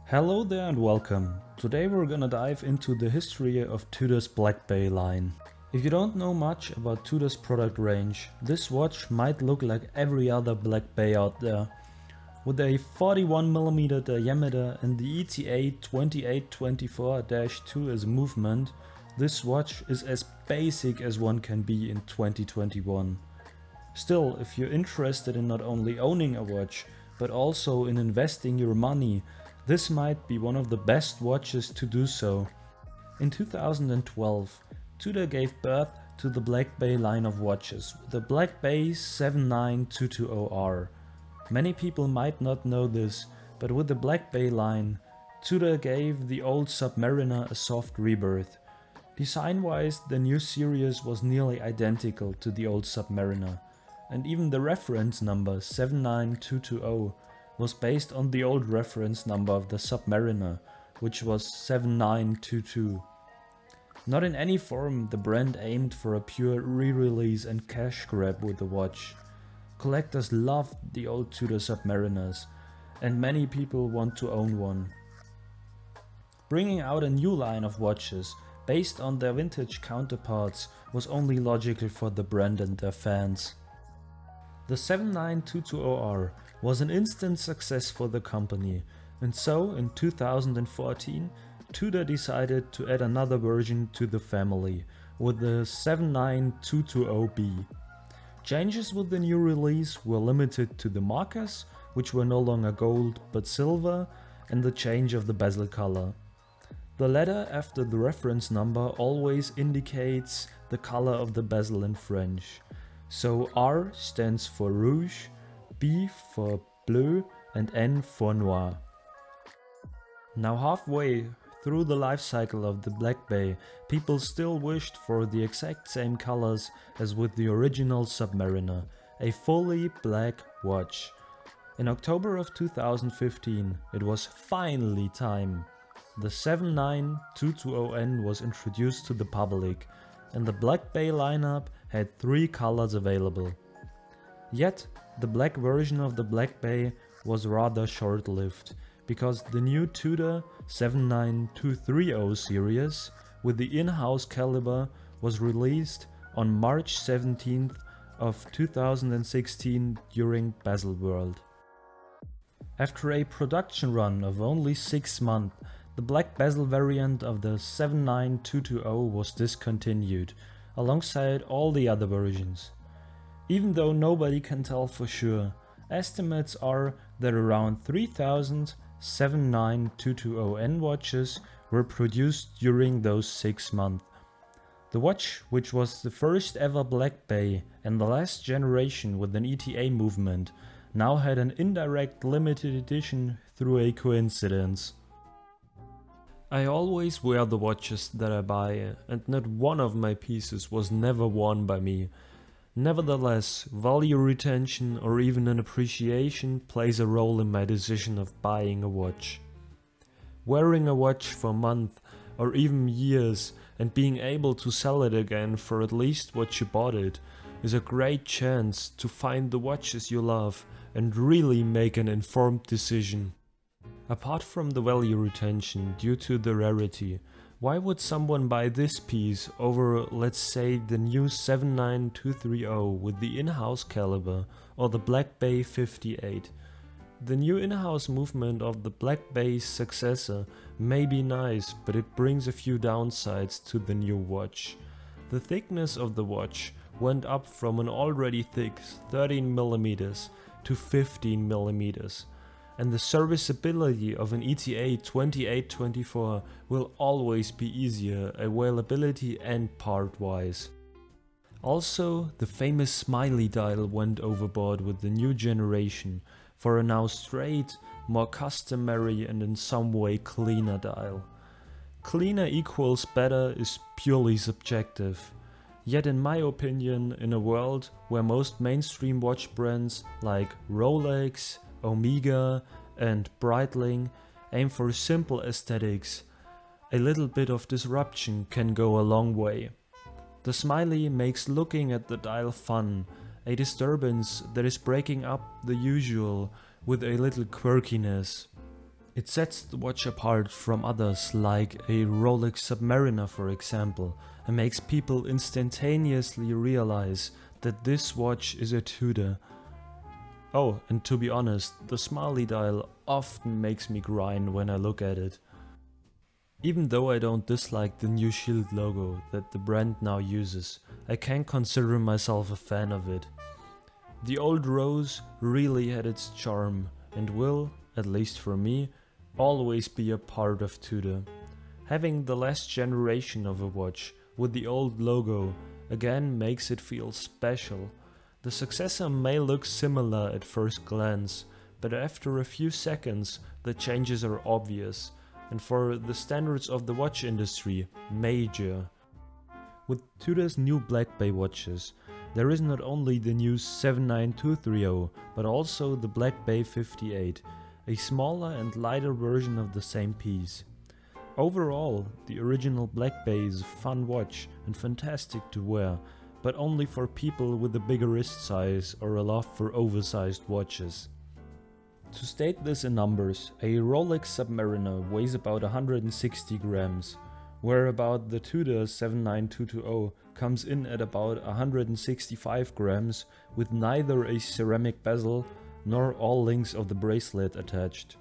Hello there and welcome. Today we're gonna dive into the history of Tudor's Black Bay line. If you don't know much about Tudor's product range, this watch might look like every other Black Bay out there. With a 41mm diameter and the ETA 2824-2 as movement, this watch is as basic as one can be in 2021. Still, if you're interested in not only owning a watch, but also in investing your money, this might be one of the best watches to do so. In 2012, Tudor gave birth to the Black Bay line of watches, the Black Bay 79220R. Many people might not know this, but with the Black Bay line, Tudor gave the old Submariner a soft rebirth. Design-wise, the new series was nearly identical to the old Submariner, and even the reference number 79220 was based on the old reference number of the Submariner, which was 7922. Not in any form the brand aimed for a pure re-release and cash grab with the watch. Collectors loved the old Tudor Submariners, and many people want to own one. Bringing out a new line of watches based on their vintage counterparts was only logical for the brand and their fans. The 79220R was an instant success for the company, and so in 2014 Tudor decided to add another version to the family with the 79220B. Changes with the new release were limited to the markers, which were no longer gold but silver, and the change of the bezel color. The letter after the reference number always indicates the color of the bezel in French. So R stands for rouge, B for bleu and N for noir. Now halfway through the life cycle of the Black Bay, people still wished for the exact same colors as with the original Submariner, a fully black watch. In October of 2015 it was finally time. The 79220N was introduced to the public, and the Black Bay lineup had 3 colors available. Yet, the black version of the Black Bay was rather short-lived, because the new Tudor 79230 series with the in-house caliber was released on March 17th of 2016 during Baselworld. After a production run of only 6 months, the black bezel variant of the 79220 was discontinued, alongside all the other versions. Even though nobody can tell for sure, estimates are that around 3,000 79220N watches were produced during those 6 months. The watch, which was the first ever Black Bay and the last generation with an ETA movement, now had an indirect limited edition through a coincidence. I always wear the watches that I buy, and not one of my pieces was never worn by me. Nevertheless, value retention or even an appreciation plays a role in my decision of buying a watch. Wearing a watch for months or even years and being able to sell it again for at least what you bought it is a great chance to find the watches you love and really make an informed decision. Apart from the value retention due to the rarity, why would someone buy this piece over, let's say, the new 79230 with the in-house caliber or the Black Bay 58? The new in-house movement of the Black Bay's successor may be nice, but it brings a few downsides to the new watch. The thickness of the watch went up from an already thick 13mm to 15mm. And the serviceability of an ETA 2824 will always be easier availability and part-wise. Also, the famous smiley dial went overboard with the new generation for a now straight, more customary and in some way cleaner dial. Cleaner equals better is purely subjective. Yet in my opinion, in a world where most mainstream watch brands like Rolex, Omega and Breitling aim for simple aesthetics, a little bit of disruption can go a long way. The smiley makes looking at the dial fun, a disturbance that is breaking up the usual with a little quirkiness. It sets the watch apart from others like a Rolex Submariner for example, and makes people instantaneously realize that this watch is a Tudor. Oh, and to be honest, the smiley dial often makes me grind when I look at it. Even though I don't dislike the new shield logo that the brand now uses, I can consider myself a fan of it. The old rose really had its charm and will, at least for me, always be a part of Tudor. Having the last generation of a watch with the old logo again makes it feel special. The successor may look similar at first glance, but after a few seconds the changes are obvious, and for the standards of the watch industry, major. With Tudor's new Black Bay watches, there is not only the new 79230, but also the Black Bay 58, a smaller and lighter version of the same piece. Overall, the original Black Bay is a fun watch and fantastic to wear, but only for people with a bigger wrist size or a love for oversized watches. To state this in numbers, a Rolex Submariner weighs about 160 grams, where about the Tudor 79220 comes in at about 165 grams with neither a ceramic bezel nor all links of the bracelet attached.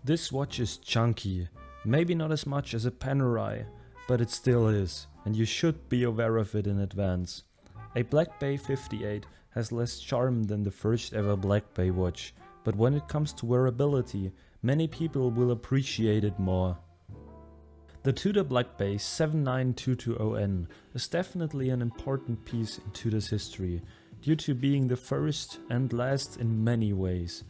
This watch is chunky, maybe not as much as a Panerai, but it still is, and you should be aware of it in advance. A Black Bay 58 has less charm than the first ever Black Bay watch, but when it comes to wearability, many people will appreciate it more. The Tudor Black Bay 79220N is definitely an important piece in Tudor's history, due to being the first and last in many ways.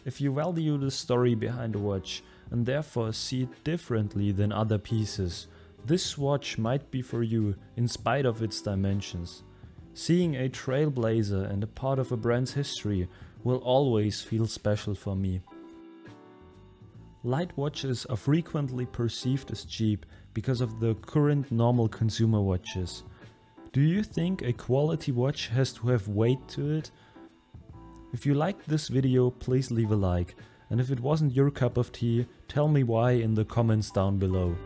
If you value the story behind a watch and therefore see it differently than other pieces, this watch might be for you in spite of its dimensions. Seeing a trailblazer and a part of a brand's history will always feel special for me. Light watches are frequently perceived as cheap because of the current normal consumer watches. Do you think a quality watch has to have weight to it? If you liked this video, please leave a like, and if it wasn't your cup of tea, tell me why in the comments down below.